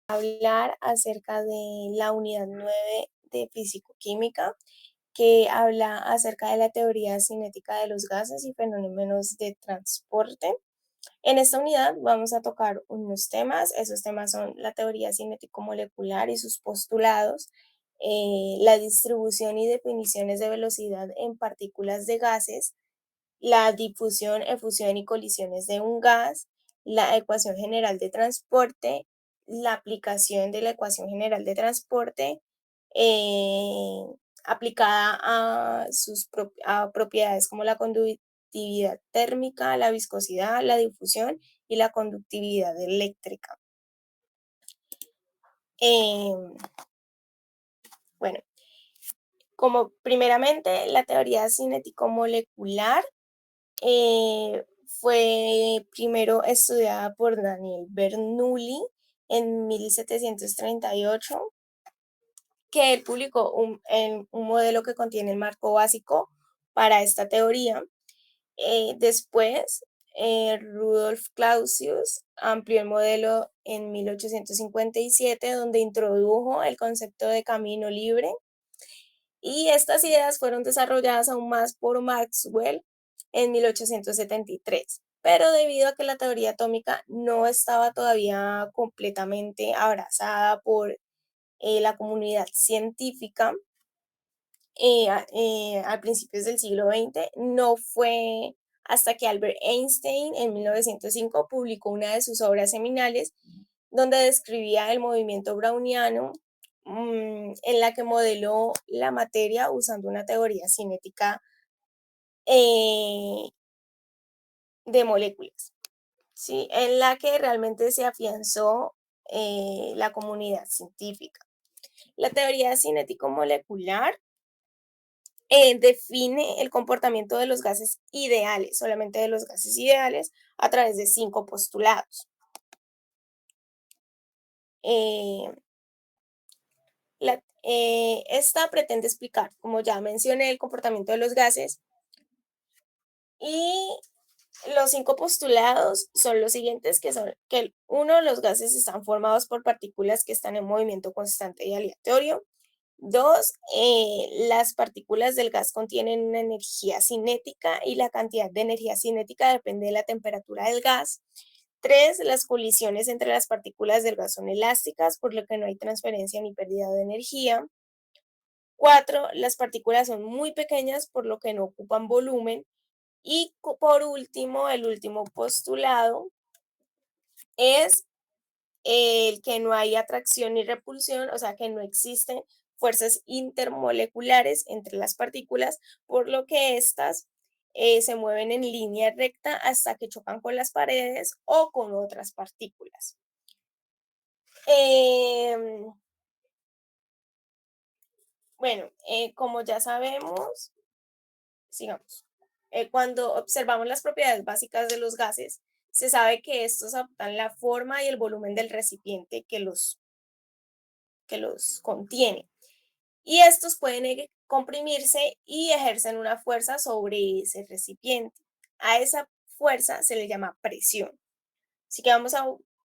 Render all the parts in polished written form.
Hablar acerca de la unidad 9 de fisicoquímica, que habla acerca de la teoría cinética de los gases y fenómenos de transporte. En esta unidad vamos a tocar unos temas. Esos temas son la teoría cinético-molecular y sus postulados, la distribución y definiciones de velocidad en partículas de gases, la difusión, efusión y colisiones de un gas, la ecuación general de transporte, la aplicación de la ecuación general de transporte eh, aplicada a a propiedades como la conductividad térmica, la viscosidad, la difusión y la conductividad eléctrica. Em, bueno, como primeramente la teoría cinético-molecular fue primero estudiada por Daniel Bernoulli en 1738, que él publicó un modelo que contiene el marco básico para esta teoría. Después, Rudolf Clausius amplió el modelo en 1857, donde introdujo el concepto de camino libre, y estas ideas fueron desarrolladas aún más por Maxwell en 1873. Pero debido a que la teoría atómica no estaba todavía completamente abrazada por la comunidad científica, a principios del siglo XX, no fue hasta que Albert Einstein en 1905 publicó una de sus obras seminales donde describía el movimiento browniano, en la que modeló la materia usando una teoría cinética eh, de moléculas, ¿sí? En la que realmente se afianzó la comunidad científica. La teoría cinético-molecular define el comportamiento de los gases ideales, solamente de los gases ideales, a través de 5 postulados. Eh, Esta pretende explicar, como ya mencioné, el comportamiento de los gases, y los 5 postulados son los siguientes, que son que uno, los gases están formados por partículas que están en movimiento constante y aleatorio. 2, las partículas del gas contienen una energía cinética y la cantidad de energía cinética depende de la temperatura del gas. 3, las colisiones entre las partículas del gas son elásticas, por lo que no hay transferencia ni pérdida de energía. 4, las partículas son muy pequeñas, por lo que no ocupan volumen. Y por último, el último postulado es el que no hay atracción ni repulsión, o sea, que no existen fuerzas intermoleculares entre las partículas, por lo que éstas se mueven en línea recta hasta que chocan con las paredes o con otras partículas. Em, bueno, como ya sabemos, sigamos. Cuando observamos las propiedades básicas de los gases, se sabe que estos adoptan la forma y el volumen del recipiente que los contiene. Y estos pueden comprimirse y ejercen una fuerza sobre ese recipiente. A esa fuerza se le llama presión. Así que vamos a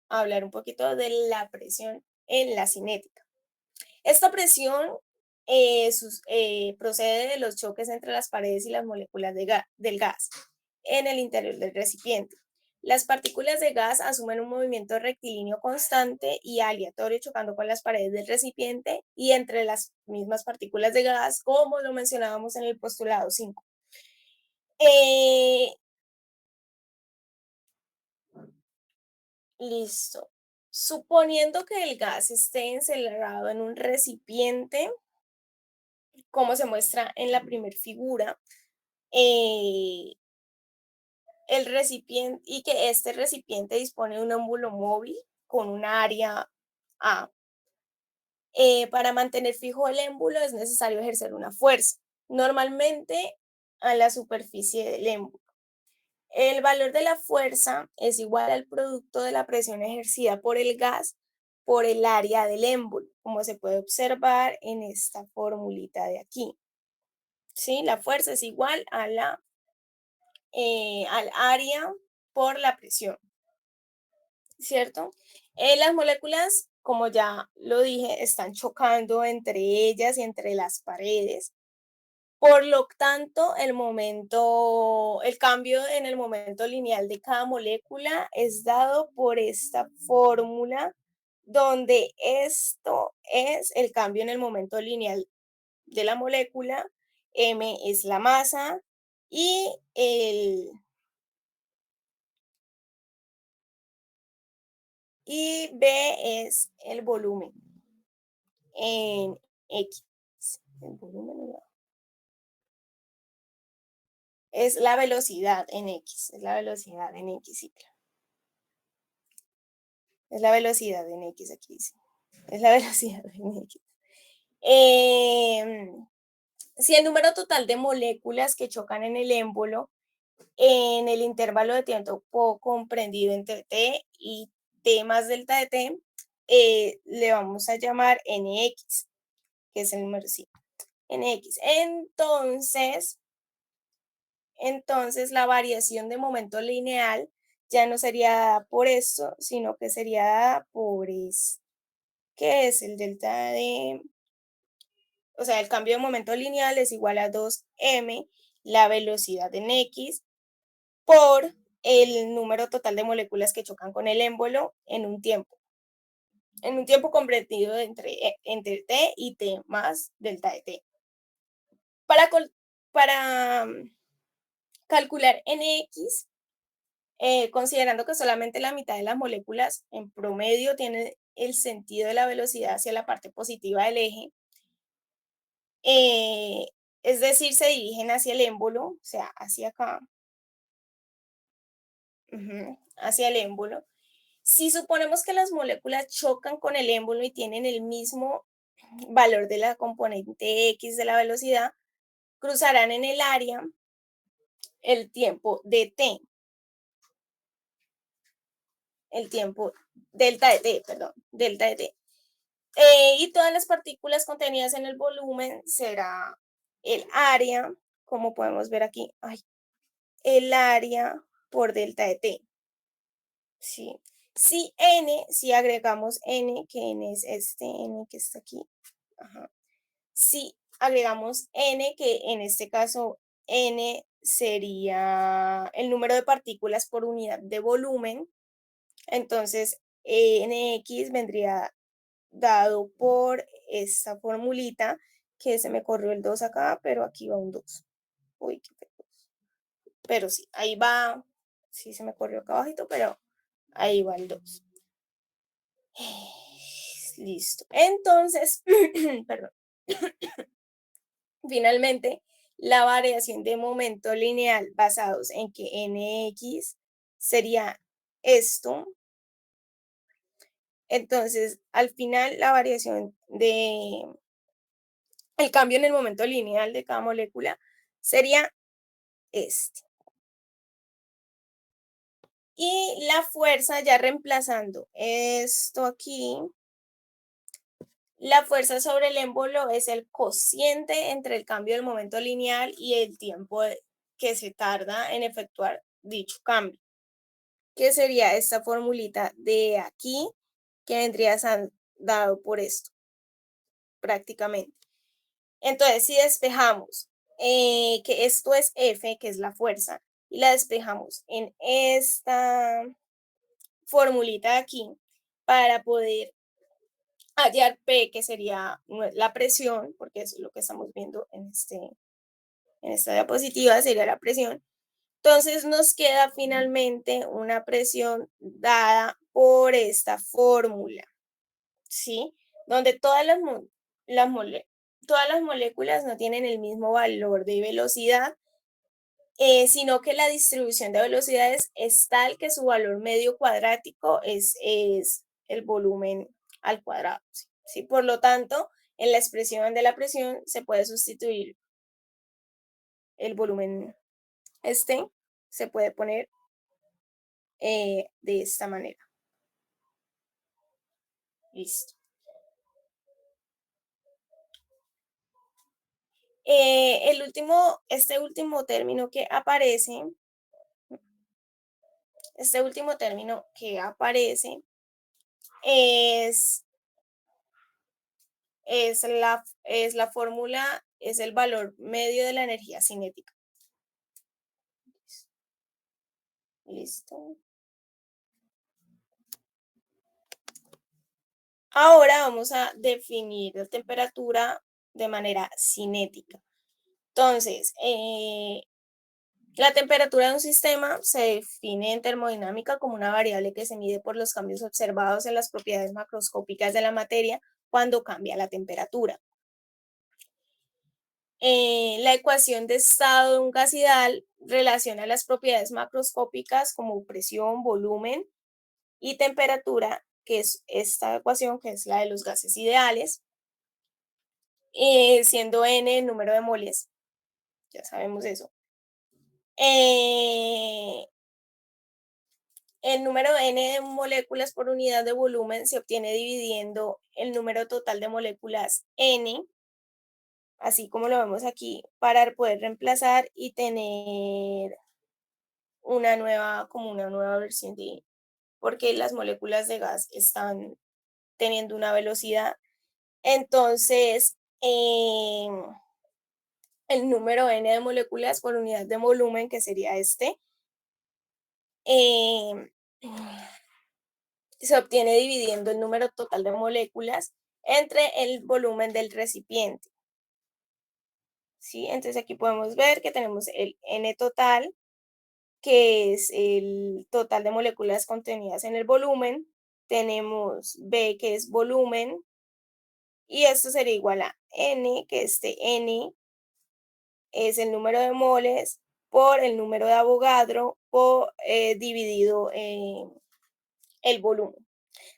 hablar un poquito de la presión en la cinética. Esta presión procede de los choques entre las paredes y las moléculas del gas en el interior del recipiente. Las partículas de gas asumen un movimiento rectilíneo constante y aleatorio chocando con las paredes del recipiente y entre las mismas partículas de gas, como lo mencionábamos en el postulado 5. Eh, Listo. Suponiendo que el gas esté encerrado en un recipiente, como se muestra en la primera figura, eh, el recipiente y que este recipiente dispone de un óvulo móvil con un área A. Para mantener fijo el émbulo es necesario ejercer una fuerza, normalmente a la superficie del émbulo. El valor de la fuerza es igual al producto de la presión ejercida por el gas por el área del émbulo, como se puede observar en esta formulita de aquí. ¿Sí? La fuerza es igual a al área por la presión, ¿cierto? Las moléculas, como ya lo dije, están chocando entre ellas y entre las paredes. Por lo tanto, el cambio en el momento lineal de cada molécula es dado por esta fórmula, donde esto es el cambio en el momento lineal de la molécula, m es la masa y b es el volumen en X. El volumen es la velocidad en X, es la velocidad en X, sí, claro. Es la velocidad en X, aquí dice. Es la velocidad en X. Em, si el número total de moléculas que chocan en el émbolo en el intervalo de tiempo comprendido entre t y t más delta de t, le vamos a llamar nx, que es el número sí, nx. Entonces, la variación de momento lineal ya no sería dada por esto, sino que sería dada por esto, que es el delta de, o sea, el cambio de momento lineal es igual a 2m, la velocidad en x, por el número total de moléculas que chocan con el émbolo en un tiempo comprendido entre t y t más delta de t. Para, para calcular nx, considerando que solamente la mitad de las moléculas en promedio tienen el sentido de la velocidad hacia la parte positiva del eje, eh, es decir, se dirigen hacia el émbolo, o sea, hacia acá, hacia el émbolo. Si suponemos que las moléculas chocan con el émbolo y tienen el mismo valor de la componente X de la velocidad, cruzarán en el área el tiempo de t, el tiempo delta de t, perdón, delta de t. Y todas las partículas contenidas en el volumen será el área, como podemos ver aquí, el área por delta de t. ¿Sí? Si agregamos n, que n es este n que está aquí, si agregamos n, que en este caso n sería el número de partículas por unidad de volumen, entonces nx vendría dado por esta formulita, que se me corrió el 2 acá, pero aquí va un 2. Uy, qué feo. Pero sí, ahí va, sí se me corrió acá abajito, pero ahí va el 2. Listo. Entonces, perdón. Finalmente, la variación de momento lineal basados en que nx sería esto. Entonces, al final, la variación de el cambio en el momento lineal de cada molécula sería este. Y la fuerza, ya reemplazando esto aquí, la fuerza sobre el émbolo es el cociente entre el cambio del momento lineal y el tiempo que se tarda en efectuar dicho cambio, que sería esta formulita de aquí, que vendría dado por esto, prácticamente. Entonces, si despejamos que esto es F, que es la fuerza, y la despejamos en esta formulita de aquí, para poder hallar P, que sería la presión, porque eso es lo que estamos viendo en esta diapositiva, sería la presión. Entonces nos queda finalmente una presión dada por esta fórmula, ¿sí? Donde todas las moléculas no tienen el mismo valor de velocidad, sino que la distribución de velocidades es tal que su valor medio cuadrático es el volumen al cuadrado. ¿Sí? ¿Sí? Por lo tanto, en la expresión de la presión se puede sustituir el volumen se puede poner de esta manera. Listo. Este último término que aparece, es, es la fórmula, es el valor medio de la energía cinética. Listo. Ahora vamos a definir la temperatura de manera cinética. Entonces, la temperatura de un sistema se define en termodinámica como una variable que se mide por los cambios observados en las propiedades macroscópicas de la materia cuando cambia la temperatura. La ecuación de estado de un gas ideal relaciona las propiedades macroscópicas como presión, volumen y temperatura, que es esta ecuación, que es la de los gases ideales, siendo n el número de moles, ya sabemos eso. Eh, el número n de moléculas por unidad de volumen se obtiene dividiendo el número total de moléculas n, así como lo vemos aquí, para poder reemplazar y tener como una nueva versión de, porque las moléculas de gas están teniendo una velocidad. Entonces, el número n de moléculas por unidad de volumen, que sería este, em, se obtiene dividiendo el número total de moléculas entre el volumen del recipiente. ¿Sí? Entonces aquí podemos ver que tenemos el n total, que es el total de moléculas contenidas en el volumen. Tenemos B, que es volumen, y esto sería igual a n, que este n es el número de moles por el número de Avogadro dividido en el volumen.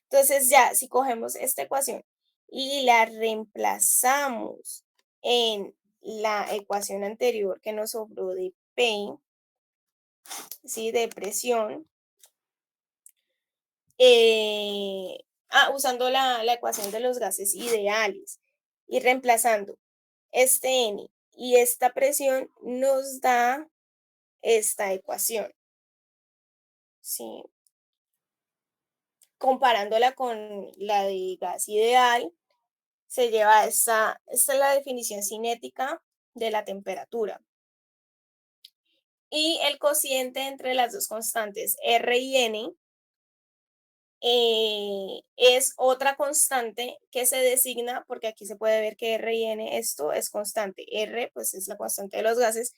Entonces ya, si cogemos esta ecuación y la reemplazamos en la ecuación anterior que nos sobró de P, ¿sí? De presión, usando la ecuación de los gases ideales y reemplazando este N y esta presión, nos da esta ecuación, ¿sí? Comparándola con la de gas ideal, se lleva esta es la definición cinética de la temperatura. Y el cociente entre las dos constantes R y N es otra constante que se designa, porque aquí se puede ver que R y N, esto es constante. R pues es la constante de los gases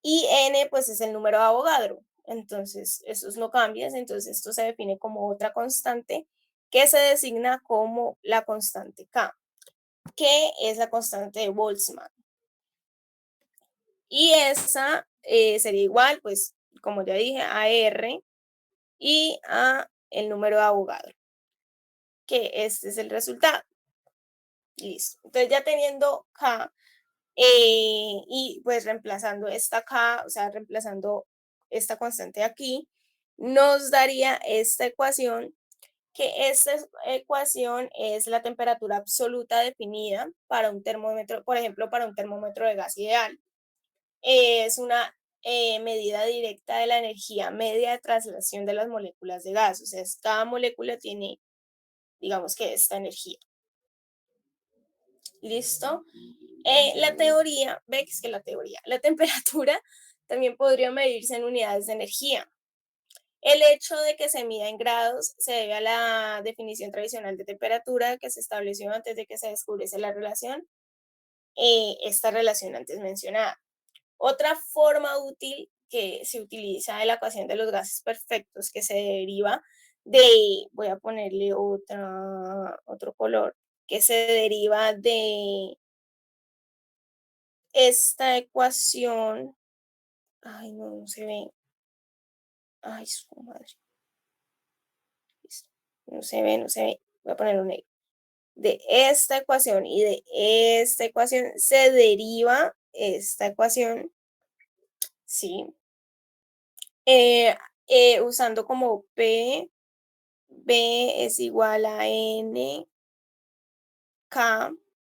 y N pues es el número de Avogadro. Entonces, esos no cambian, entonces esto se define como otra constante que se designa como la constante K, que es la constante de Boltzmann. Y esa sería igual, pues, como ya dije, a R y a el número de Avogadro, que este es el resultado. Listo. Entonces ya teniendo K y pues reemplazando esta K, o sea, reemplazando esta constante aquí, nos daría esta ecuación, que esta ecuación es la temperatura absoluta definida para un termómetro, por ejemplo, para un termómetro de gas ideal. Es una medida directa de la energía media de traslación de las moléculas de gas. O sea, cada molécula tiene, digamos que esta energía. ¿Listo? La teoría, ¿ves que la teoría? La temperatura también podría medirse en unidades de energía. El hecho de que se mida en grados se debe a la definición tradicional de temperatura que se estableció antes de que se descubriese la relación, esta relación antes mencionada. Otra forma útil que se utiliza de la ecuación de los gases perfectos, que se deriva de, voy a ponerle otro color, que se deriva de esta ecuación. Ay, no, no se ve. Ay, su madre. No se ve, no se ve. Voy a poner un negro. De esta ecuación y de esta ecuación se deriva esta ecuación, ¿sí? Usando como P, B es igual a N, K,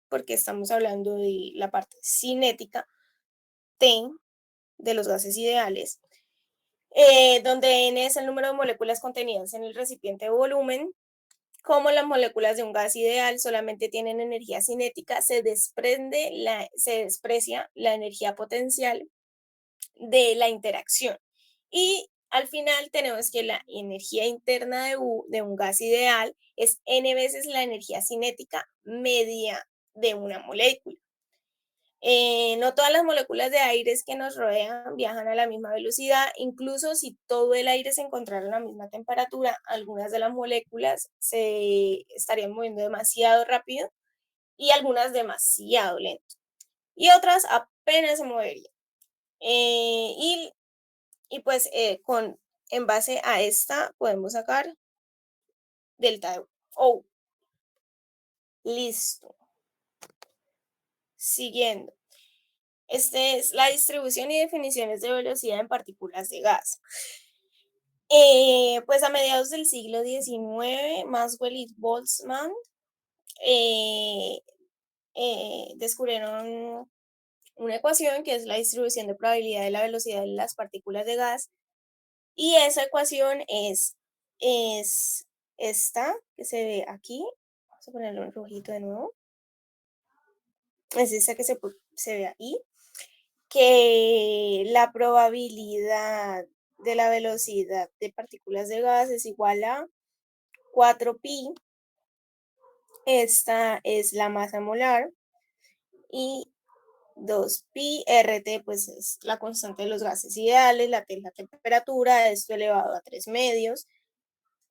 porque estamos hablando de la parte cinética, T, de los gases ideales, donde N es el número de moléculas contenidas en el recipiente de volumen, como las moléculas de un gas ideal solamente tienen energía cinética, se desprecia la energía potencial de la interacción. Y al final tenemos que la energía interna de un gas ideal es n veces la energía cinética media de una molécula. No todas las moléculas de aire que nos rodean viajan a la misma velocidad, incluso si todo el aire se encontrara a la misma temperatura, algunas de las moléculas se estarían moviendo demasiado rápido y algunas demasiado lento, y otras apenas se moverían. Y pues en base a esta podemos sacar delta de O. Listo. Siguiendo. Esta es la distribución y definiciones de velocidad en partículas de gas. Pues a mediados del siglo XIX, Maxwell y Boltzmann eh, descubrieron una ecuación que es la distribución de probabilidad de la velocidad de las partículas de gas. Y esa ecuación es esta que se ve aquí. Vamos a ponerlo en rojito de nuevo. Es esta que se ve ahí, que la probabilidad de la velocidad de partículas de gas es igual a 4pi. Esta es la masa molar y 2pi RT, pues es la constante de los gases ideales, la temperatura, esto elevado a 3 medios,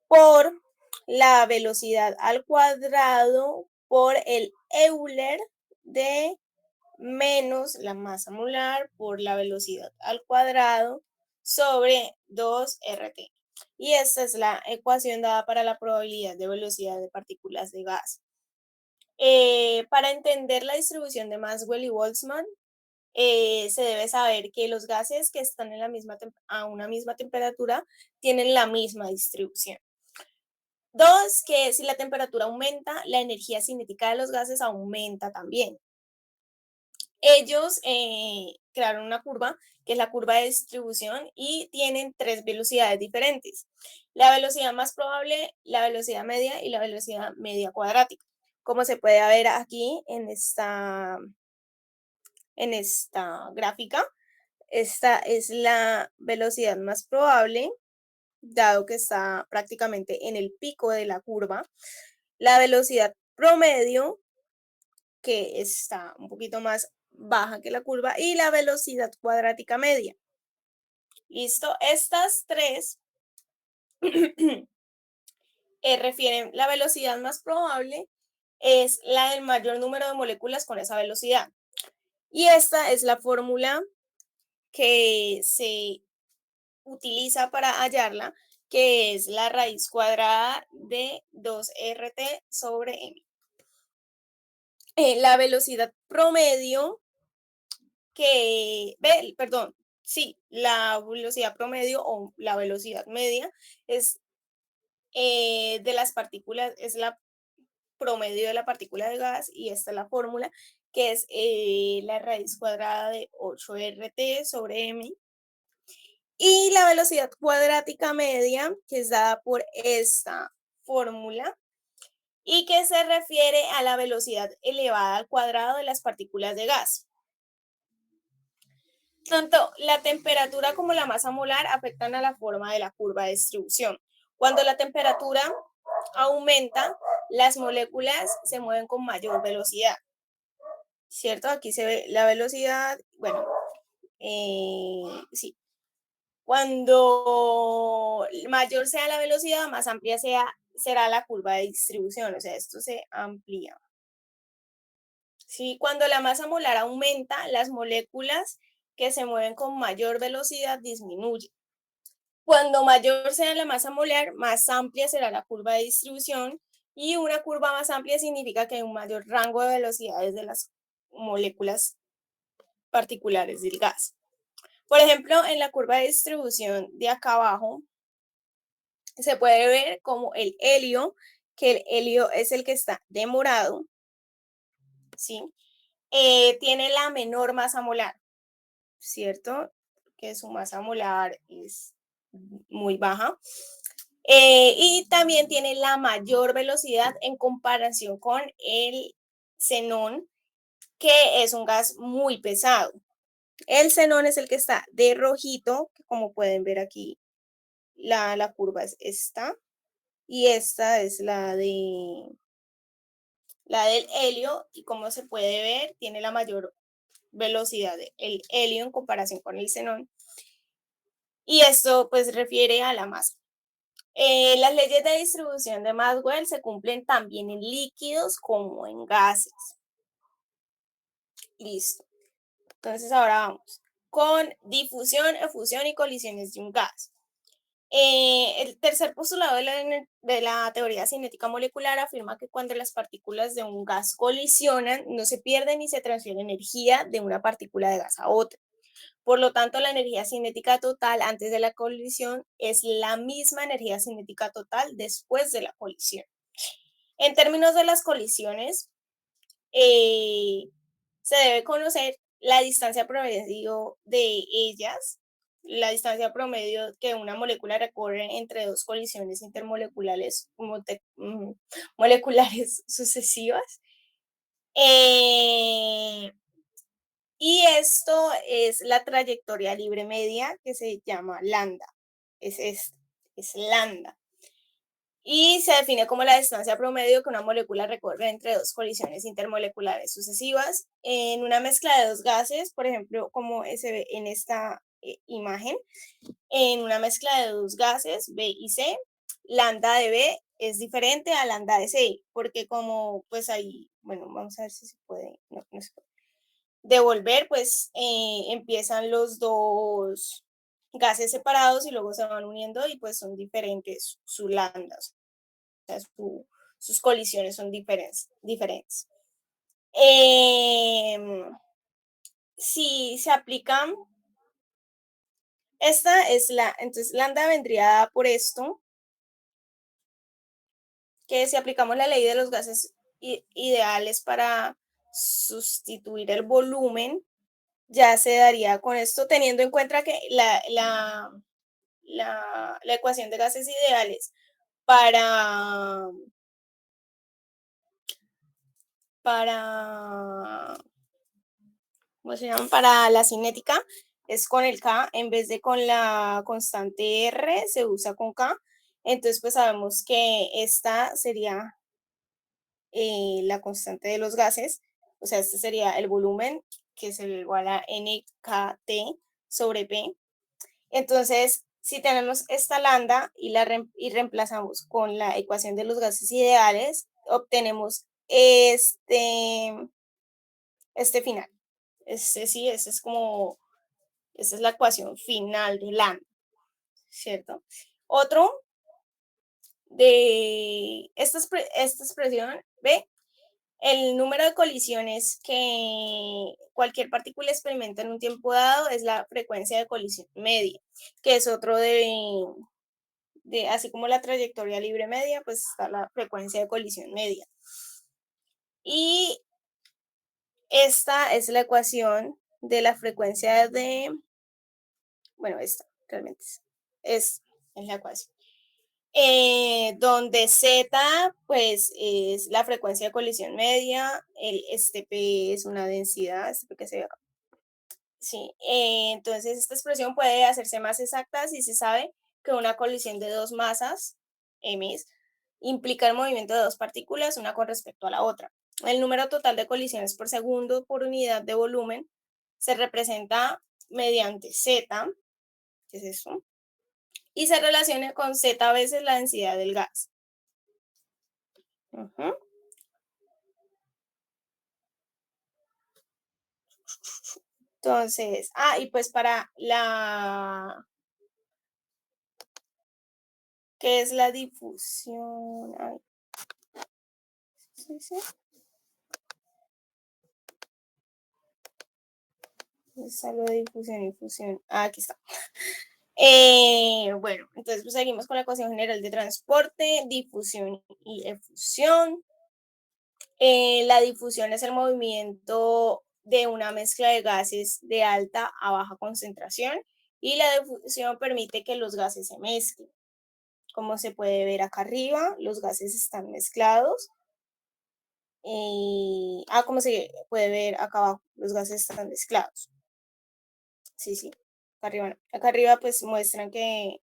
por la velocidad al cuadrado por el Euler de menos la masa molar por la velocidad al cuadrado sobre 2RT. Y esta es la ecuación dada para la probabilidad de velocidad de partículas de gas. Para entender la distribución de Maxwell y Boltzmann, se debe saber que los gases que están en a una misma temperatura tienen la misma distribución. Dos, que si la temperatura aumenta, la energía cinética de los gases aumenta también. Ellos crearon una curva, que es la curva de distribución, y tienen tres velocidades diferentes: la velocidad más probable, la velocidad media y la velocidad media cuadrática. Como se puede ver aquí en esta gráfica, esta es la velocidad más probable, dado que está prácticamente en el pico de la curva. La velocidad promedio, que está un poquito más baja que la curva, y la velocidad cuadrática media. Listo, estas tres refieren, la velocidad más probable es la del mayor número de moléculas con esa velocidad. Y esta es la fórmula que se utiliza para hallarla, que es la raíz cuadrada de 2RT sobre m. La velocidad promedio la velocidad promedio o la velocidad media es de las partículas, es la promedio de la partícula de gas, y esta es la fórmula, que es la raíz cuadrada de 8RT sobre m. Y la velocidad cuadrática media, que es dada por esta fórmula, y que se refiere a la velocidad elevada al cuadrado de las partículas de gas. Tanto la temperatura como la masa molar afectan a la forma de la curva de distribución. Cuando la temperatura aumenta, las moléculas se mueven con mayor velocidad, ¿cierto? Aquí se ve la velocidad, bueno, sí. Cuando mayor sea la velocidad, más amplia será la curva de distribución, o sea, esto se amplía. ¿Sí? Cuando la masa molar aumenta, las moléculas que se mueven con mayor velocidad disminuyen. Cuando mayor sea la masa molar, más amplia será la curva de distribución, y una curva más amplia significa que hay un mayor rango de velocidades de las moléculas particulares del gas. Por ejemplo, en la curva de distribución de acá abajo, se puede ver como el helio, que el helio es el que está de morado, ¿sí? Tiene la menor masa molar, ¿cierto? Que su masa molar es muy baja. Y también tiene la mayor velocidad en comparación con el xenón, que es un gas muy pesado. El xenón es el que está de rojito, que como pueden ver aquí, la curva es esta, y esta es la del helio, y como se puede ver, tiene la mayor velocidad el helio en comparación con el xenón, y esto pues refiere a la masa. Las leyes de distribución de Maxwell se cumplen también en líquidos como en gases. Listo. Entonces ahora vamos con difusión, efusión y colisiones de un gas. El tercer postulado de la teoría cinética molecular afirma que cuando las partículas de un gas colisionan, no se pierde ni se transfiere energía de una partícula de gas a otra. Por lo tanto, la energía cinética total antes de la colisión es la misma energía cinética total después de la colisión. En términos de las colisiones, eh, se debe conocer la distancia promedio de ellas, la distancia promedio que una molécula recorre entre dos colisiones intermoleculares moleculares sucesivas. Eh, y esto es la trayectoria libre media que se llama lambda. Es lambda. Y se define como la distancia promedio que una molécula recorre entre dos colisiones intermoleculares sucesivas. En una mezcla de dos gases, por ejemplo, como se ve en esta imagen, en una mezcla de dos gases, B y C, lambda de B es diferente a lambda de C, porque como pues ahí, bueno, vamos a ver si se puede, no se puede devolver, pues empiezan los dos gases separados y luego se van uniendo y pues son diferentes sus lambdas, sea, sus colisiones son diferentes. Si se aplican, entonces lambda vendría dada por esto, que si aplicamos la ley de los gases ideales para sustituir el volumen, ya se daría con esto, teniendo en cuenta que la ecuación de gases ideales para, para ¿cómo se llama? Para la cinética es con el K en vez de con la constante R, se usa con K. Entonces, pues sabemos que esta sería la constante de los gases, o sea, este sería el volumen, que es igual a NKT sobre P. Entonces, si tenemos esta lambda y reemplazamos con la ecuación de los gases ideales, obtenemos este final. Sí, ese es como esa es la ecuación final de lambda, ¿cierto? Otro de esta expresión, ¿ve? El número de colisiones que cualquier partícula experimenta en un tiempo dado es la frecuencia de colisión media, que es otro así como la trayectoria libre media, pues está la frecuencia de colisión media. Y esta es la ecuación de la frecuencia bueno, esta realmente es la ecuación. Donde Z, pues, es la frecuencia de colisión media, este P es una densidad, este P que se ve acá. Sí, entonces esta expresión puede hacerse más exacta si se sabe que una colisión de dos masas, M, implica el movimiento de dos partículas, una con respecto a la otra. El número total de colisiones por segundo por unidad de volumen se representa mediante Z, que es eso, y se relaciona con Z veces la densidad del gas. Ujú. Entonces, y pues para ¿qué es la difusión? Ay, sí, sí, es algo de difusión y fusión. Aquí está. Bueno, entonces pues seguimos con la ecuación general de transporte, difusión y efusión. La difusión es el movimiento de una mezcla de gases de alta a baja concentración y la difusión permite que los gases se mezclen. Como se puede ver acá arriba, los gases están mezclados. Como se puede ver acá abajo, los gases están mezclados. Sí, sí, acá arriba no. Acá arriba pues muestran que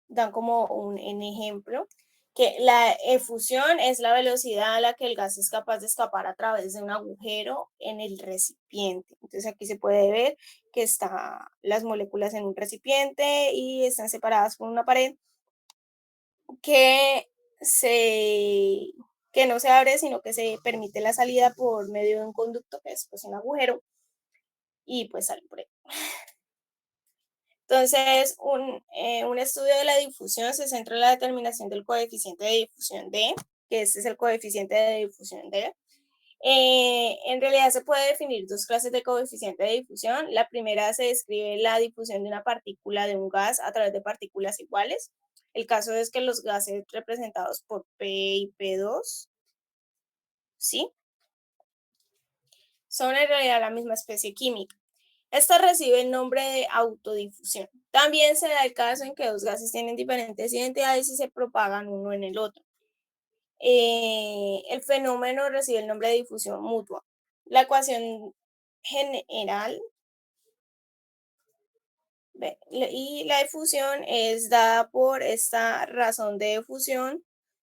dan como un ejemplo, que la efusión es la velocidad a la que el gas es capaz de escapar a través de un agujero en el recipiente. Entonces aquí se puede ver que están las moléculas en un recipiente y están separadas por una pared que se que no se abre, sino que se permite la salida por medio de un conducto que es pues un agujero y pues sale por ahí. Entonces, un estudio de la difusión se centra en la determinación del coeficiente de difusión D, que este es el coeficiente de difusión D. En realidad se puede definir dos clases de coeficiente de difusión. La primera se describe la difusión de una partícula de un gas a través de partículas iguales. El caso es que los gases representados por P y P2, ¿sí? Son en realidad la misma especie química. Esta recibe el nombre de autodifusión. También se da el caso en que dos gases tienen diferentes identidades y se propagan uno en el otro. El fenómeno recibe el nombre de difusión mutua. La ecuación general y la difusión es dada por esta razón de difusión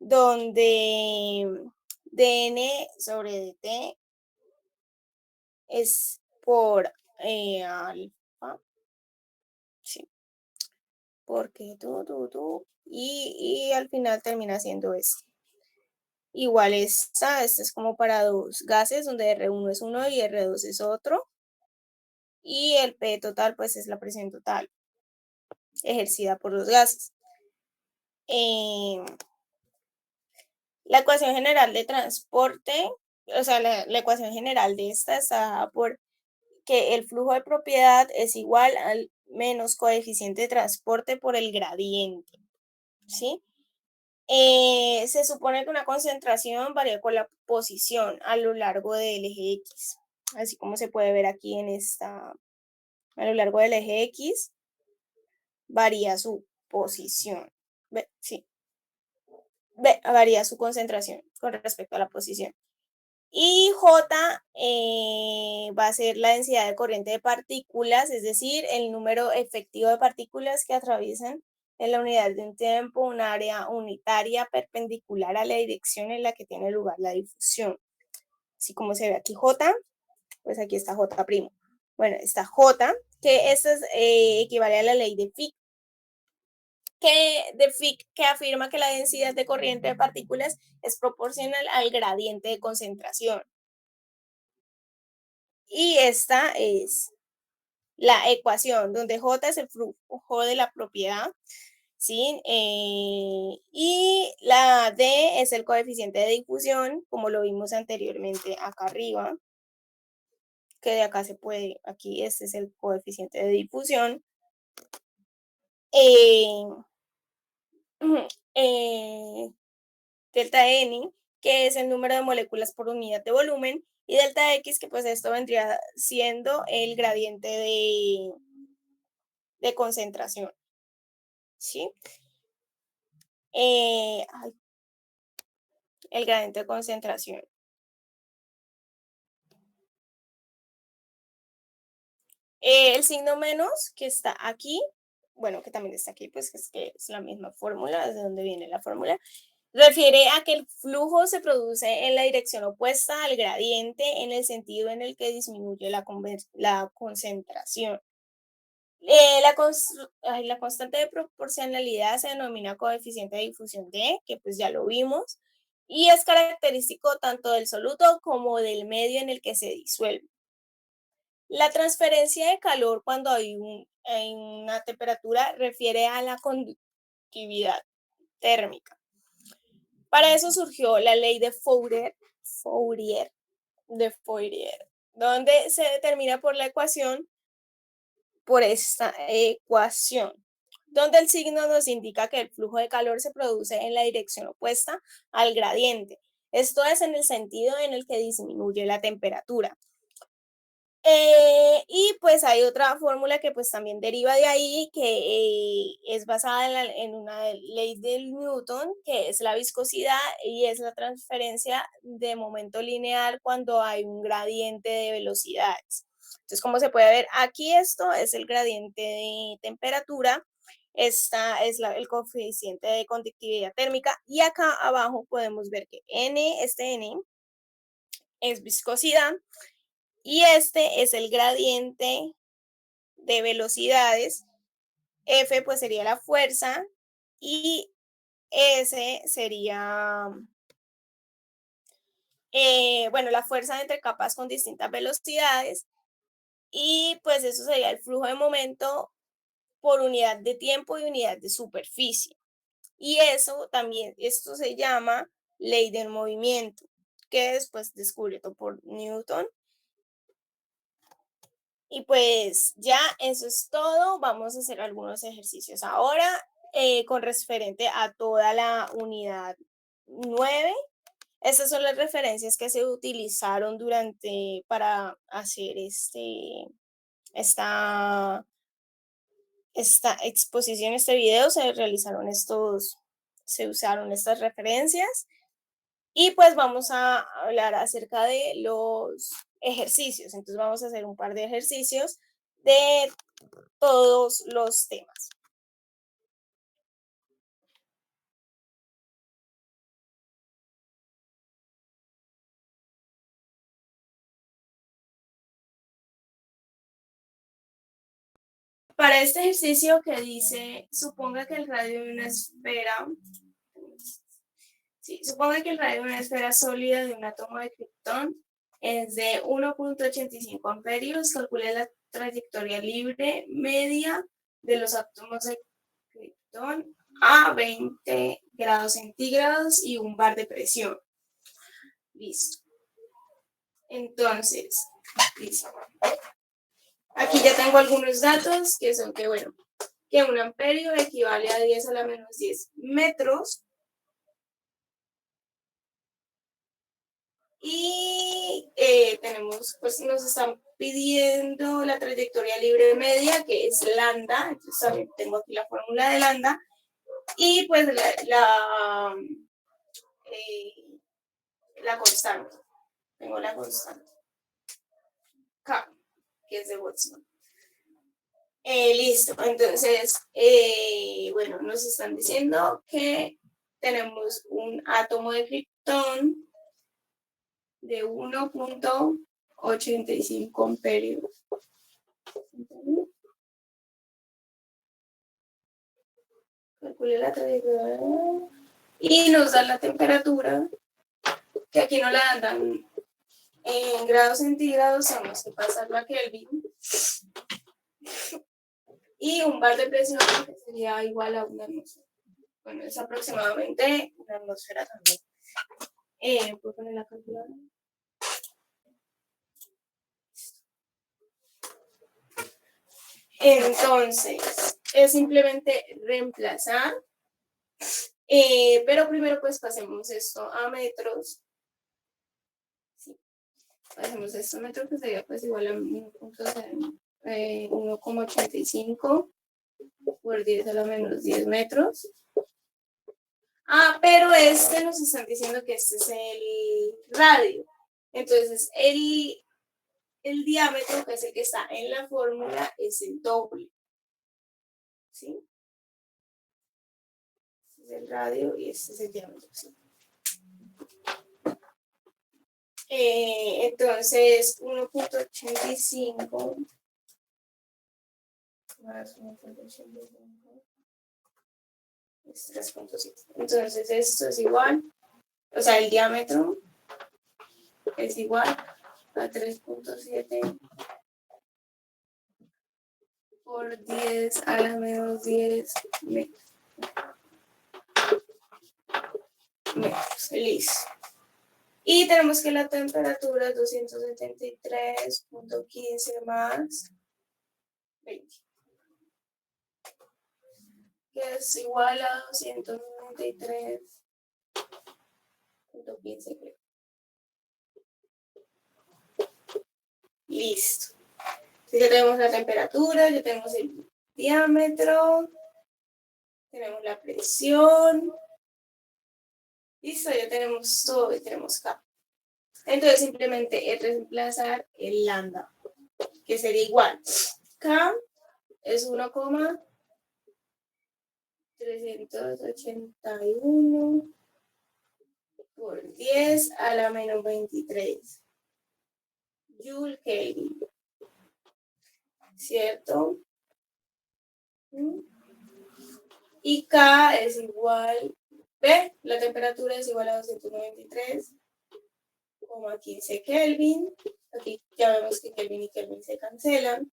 donde dn sobre dt es por alfa, sí, porque y al final termina siendo esto. Igual esta es como para dos gases donde R1 es uno y R2 es otro. Y el P total pues es la presión total ejercida por los gases. La ecuación general de transporte, o sea, la ecuación general de esta está por que el flujo de propiedad es igual al menos coeficiente de transporte por el gradiente, ¿sí? Se supone que una concentración varía con la posición a lo largo del eje X, así como se puede ver aquí en esta, a lo largo del eje X varía su posición, sí, varía su concentración con respecto a la posición. Y J va a ser la densidad de corriente de partículas, es decir, el número efectivo de partículas que atraviesan en la unidad de un tiempo un área unitaria perpendicular a la dirección en la que tiene lugar la difusión. Así como se ve aquí J, pues aquí está J'. Bueno, está J, que esto equivale a la ley de Fick, que afirma que la densidad de corriente de partículas es proporcional al gradiente de concentración. Y esta es la ecuación donde J es el flujo de la propiedad, ¿sí? Y la D es el coeficiente de difusión, como lo vimos anteriormente acá arriba, que de acá se puede, aquí este es el coeficiente de difusión. Eh, eh, delta N, que es el número de moléculas por unidad de volumen, y delta X, que pues esto vendría siendo el gradiente de concentración, ¿sí? El gradiente de concentración. El signo menos que está aquí, bueno, que también está aquí, pues que es la misma fórmula, desde donde viene la fórmula, refiere a que el flujo se produce en la dirección opuesta al gradiente en el sentido en el que disminuye la concentración. La constante de proporcionalidad se denomina coeficiente de difusión D, que pues ya lo vimos, y es característico tanto del soluto como del medio en el que se disuelve. La transferencia de calor cuando hay una temperatura refiere a la conductividad térmica. Para eso surgió la ley de Fourier, donde se determina por esta ecuación, donde el signo nos indica que el flujo de calor se produce en la dirección opuesta al gradiente. Esto es en el sentido en el que disminuye la temperatura. Y pues hay otra fórmula que pues también deriva de ahí, que es basada en una ley del Newton, que es la viscosidad y es la transferencia de momento lineal cuando hay un gradiente de velocidades. Entonces, como se puede ver aquí, esto es el gradiente de temperatura, esta es el coeficiente de conductividad térmica y acá abajo podemos ver que este N es viscosidad y este es el gradiente de velocidades. F pues sería la fuerza y S sería, bueno, la fuerza entre capas con distintas velocidades y pues eso sería el flujo de momento por unidad de tiempo y unidad de superficie. Y eso también, esto se llama ley del movimiento, que después descubierto por Newton. Y pues ya eso es todo. Vamos a hacer algunos ejercicios ahora con referente a toda la unidad 9. Estas son las referencias que se utilizaron para hacer esta, esta exposición, este video. Se usaron estas referencias. Y pues vamos a hablar acerca de los ejercicios. Entonces vamos a hacer un par de ejercicios de todos los temas. Para este ejercicio que dice, suponga que el radio de una esfera, suponga que el radio de una esfera sólida de un átomo de criptón es de 1.85 amperios, calcule la trayectoria libre media de los átomos de criptón a 20 grados centígrados y un bar de presión. Listo. Entonces, listo. Aquí ya tengo algunos datos que son que, bueno, que un amperio equivale a 10 a la menos 10 metros. Y pues nos están pidiendo la trayectoria libre media, que es lambda. Entonces también tengo aquí la fórmula de lambda. Y pues la constante. Tengo la constante K, que es de Boltzmann. Listo, entonces, bueno, nos están diciendo que tenemos un átomo de criptón de 1.85 amperios. Calcule la trayectoria y nos da la temperatura, que aquí no la dan en grados centígrados, tenemos que pasarlo a Kelvin. Y un bar de presión que sería igual a una atmósfera. Bueno, es aproximadamente una atmósfera también. ¿Puedo poner la calculadora? Entonces, es simplemente reemplazar, pero primero pues pasemos esto a metros. Sí. Pasemos esto a metros, que sería pues igual a 1,85 por 10 a la menos 10 metros. Pero nos están diciendo que este es el radio. Entonces, el diámetro, que es el que está en la fórmula, es el doble. ¿Sí? Este es el radio y este es el diámetro. ¿Sí? Entonces, 1.85 más 1.85 es 3.7. Entonces, esto es igual, o sea, el diámetro es igual a 3.7 por 10 a la menos 10 metros. Listo. Y tenemos que la temperatura es 273.15 más 20, que es igual a 293.15. Listo. Entonces ya tenemos la temperatura, ya tenemos el diámetro, tenemos la presión. Listo, ya tenemos todo y tenemos K. Entonces simplemente es reemplazar el lambda, que sería igual. K es 1,381 por 10 a la menos 23 Joule Kelvin, ¿cierto? Y K es igual, ¿ve? La temperatura es igual a 293,15 Kelvin. Aquí ya vemos que Kelvin y Kelvin se cancelan.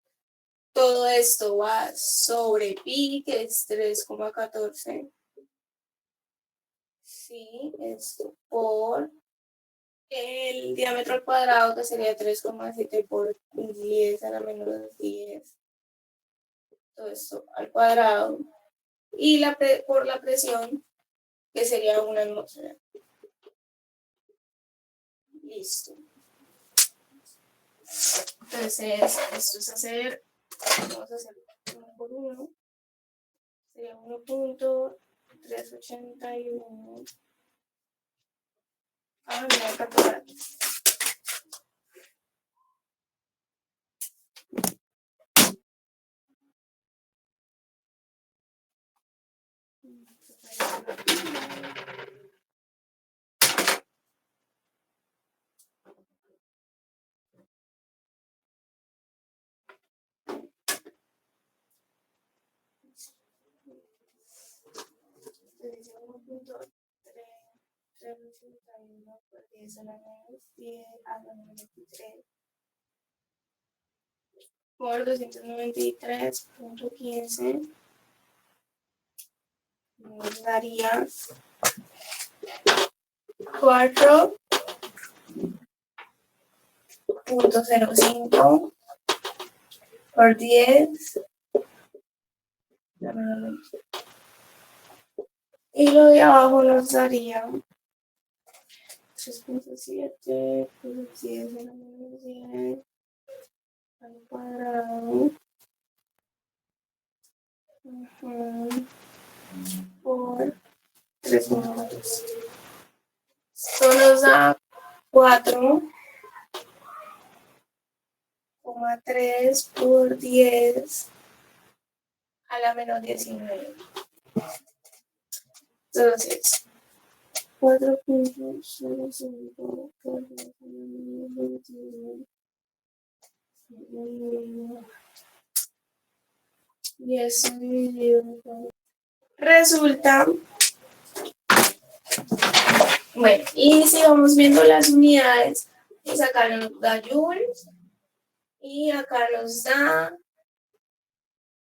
Todo esto va sobre pi, que es 3,14. Sí, esto por el diámetro al cuadrado, que sería 3,7 por 10 a la menos 10. Todo esto al cuadrado. Y por la presión, que sería una atmósfera. Listo. Entonces, esto es hacer, vamos a hacer uno por uno. Sería 1,381. Ah, me voy a calcular aquí. Entonces, 1,381 por 10 a la menos 10 a la menos 23 por 293,15 nos daría 4,05 por 10 y lo de abajo nos daría 3,7 por 10 a la menos 10 al cuadrado por 3,14. Esto nos da 4,3 por 10 a la menos 19. Entonces, 4,05 por 10 a la menos 19. Y eso dividido por... Resulta, bueno, y si vamos viendo las unidades, pues acá nos da joules y acá nos da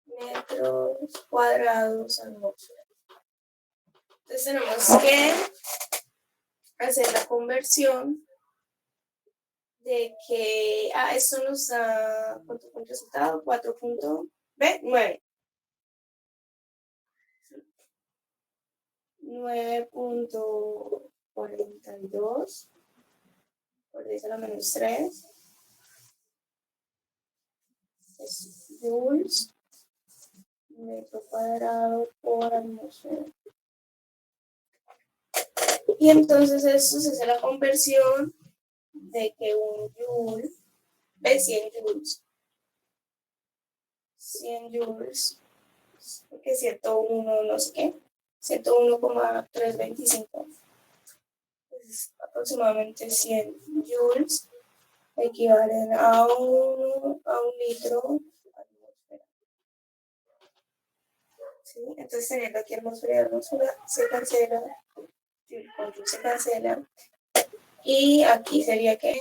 metros cuadrados atmósfera. Entonces tenemos que hacer la conversión de que, esto nos da, ¿cuánto fue el resultado? 4,9. 9,42 por 10 a la menos 3 es joules metro cuadrado por atmósfera. Y entonces esto se hace la conversión de que un joule es 100 joules. 100 joules, porque 101 no sé qué, 101,325. Entonces, aproximadamente 100 joules equivalen a un litro atmósfera. ¿Sí? Entonces, teniendo aquí atmósfera y atmósfera, se cancela, se cancela. Y aquí sería que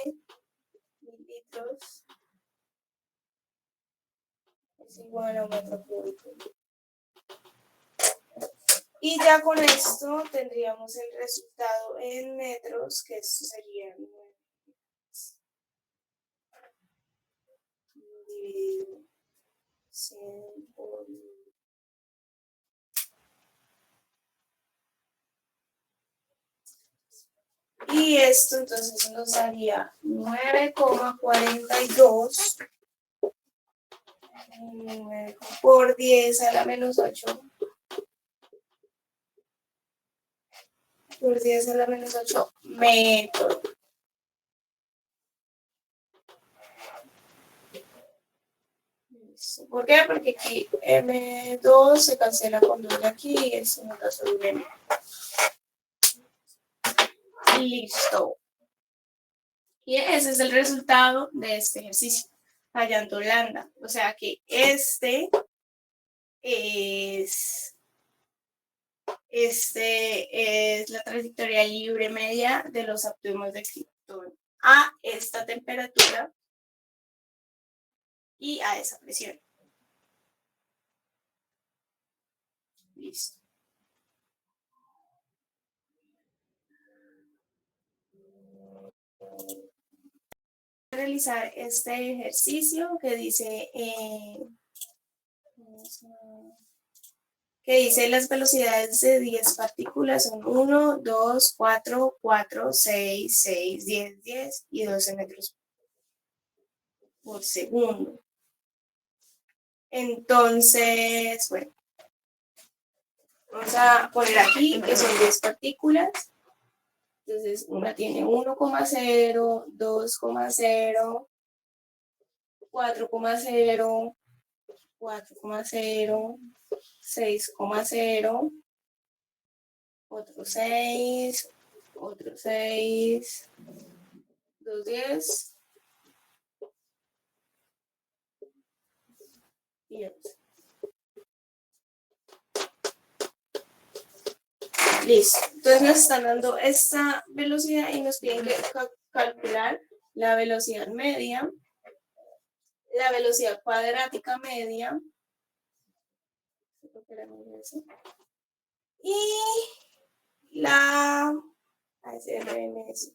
1000 litros es igual a un metro cúbico. Y ya con esto tendríamos el resultado en metros, que esto sería dividido 100 por... Y esto entonces nos daría 9,42 por 10 a la menos 8 por 10 a la menos 8 metros. ¿Por qué? Porque aquí M2 se cancela con 2 de aquí y es un caso de M. Listo. Y ese es el resultado de este ejercicio, hallando lambda. O sea que este es la trayectoria libre media de los átomos de Krypton a esta temperatura y a esa presión. Listo. Realizar este ejercicio que dice las velocidades de 10 partículas son 1, 2, 4, 4, 6, 6, 10, 10 y 12 metros por segundo. Entonces, bueno, vamos a poner aquí que son 10 partículas. Entonces, una tiene 1,0, 2,0, 4,0, 4,0, 6,0, otro 6, otro 6, 2, 10 y 11. Listo. Entonces nos están dando esta velocidad y nos piden que calcular la velocidad media, la velocidad cuadrática media y la RMS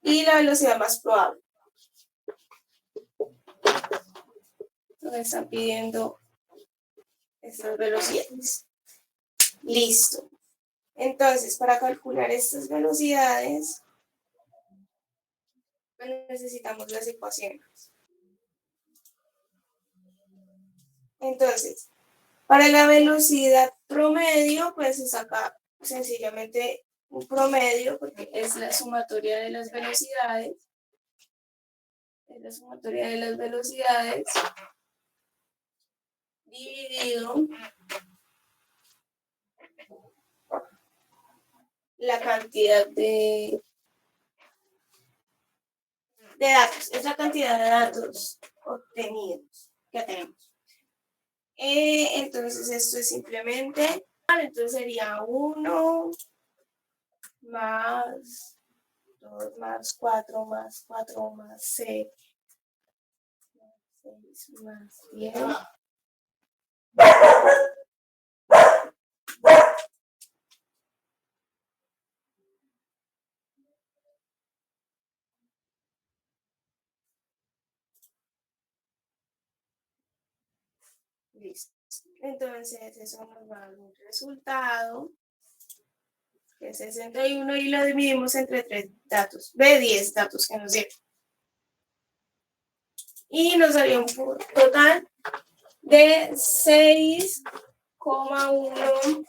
y la velocidad más probable. Nos están pidiendo estas velocidades. Listo. Entonces, para calcular estas velocidades, necesitamos las ecuaciones. Entonces, para la velocidad promedio, pues se saca sencillamente un promedio, porque es la sumatoria de las velocidades. Es la sumatoria de las velocidades dividido la cantidad de datos. Es la cantidad de datos obtenidos que tenemos. Entonces, esto es simplemente, entonces sería 1 más 2 más 4 más 4 más 6 más 10. Listo. Entonces, eso nos va a dar un resultado que es 61 y lo dividimos entre 3 datos, 10 datos que nos dieron. Y nos daría un total de 6,1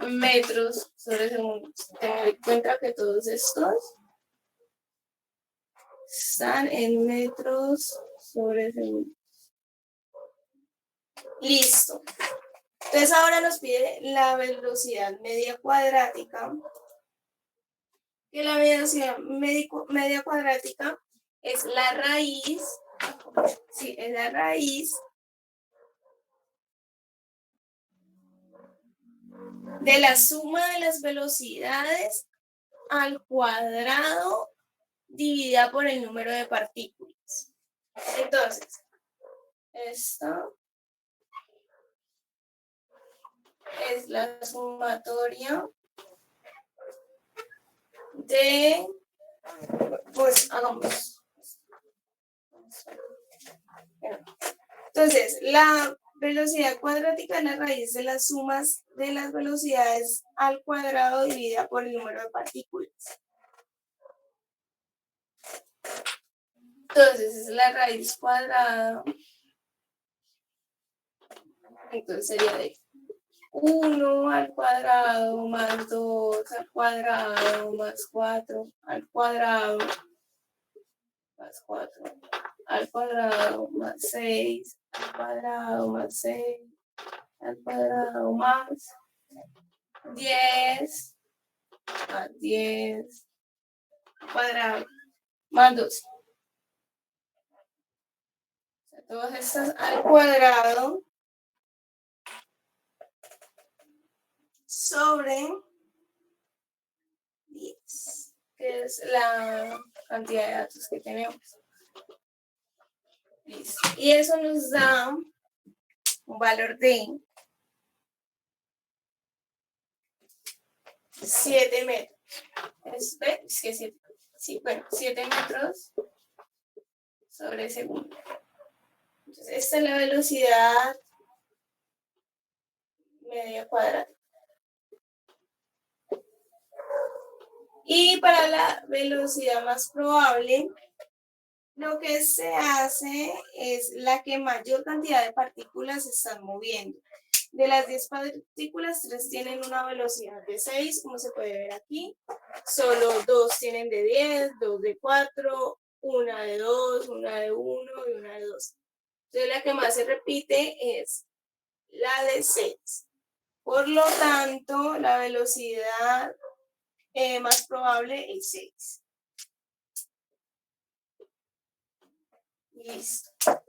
metros sobre segundo. Tener en cuenta que todos estos están en metros sobre segundo. Listo. Entonces ahora nos pide la velocidad media cuadrática. Que la velocidad media cuadrática es la raíz. Sí, es la raíz de la suma de las velocidades al cuadrado dividida por el número de partículas. Entonces, esta es la sumatoria de, pues hagamos. Entonces, la Velocidad cuadrática es la raíz de las sumas de las velocidades al cuadrado dividida por el número de partículas. Entonces es la raíz cuadrada. Entonces sería de 1 al cuadrado más 2 al cuadrado más 4 al cuadrado más 4 al cuadrado más 6 al cuadrado más 6 al cuadrado más 10 más 10 al cuadrado más 12. O sea, todas estas al cuadrado sobre 10, que es la cantidad de datos que tenemos. Listo. Y eso nos da un valor de 7 metros. Es que 7, sí, bueno, 7 metros sobre segundo. Entonces, esta es la velocidad media cuadrada. Y para la velocidad más probable, lo que se hace es la que mayor cantidad de partículas se están moviendo. De las 10 partículas, 3 tienen una velocidad de 6, como se puede ver aquí. Solo 2 tienen de 10, 2 de 4, una de 2, una de 1 y una de 2. Entonces la que más se repite es la de 6. Por lo tanto, la velocidad más probable es 6. Listo.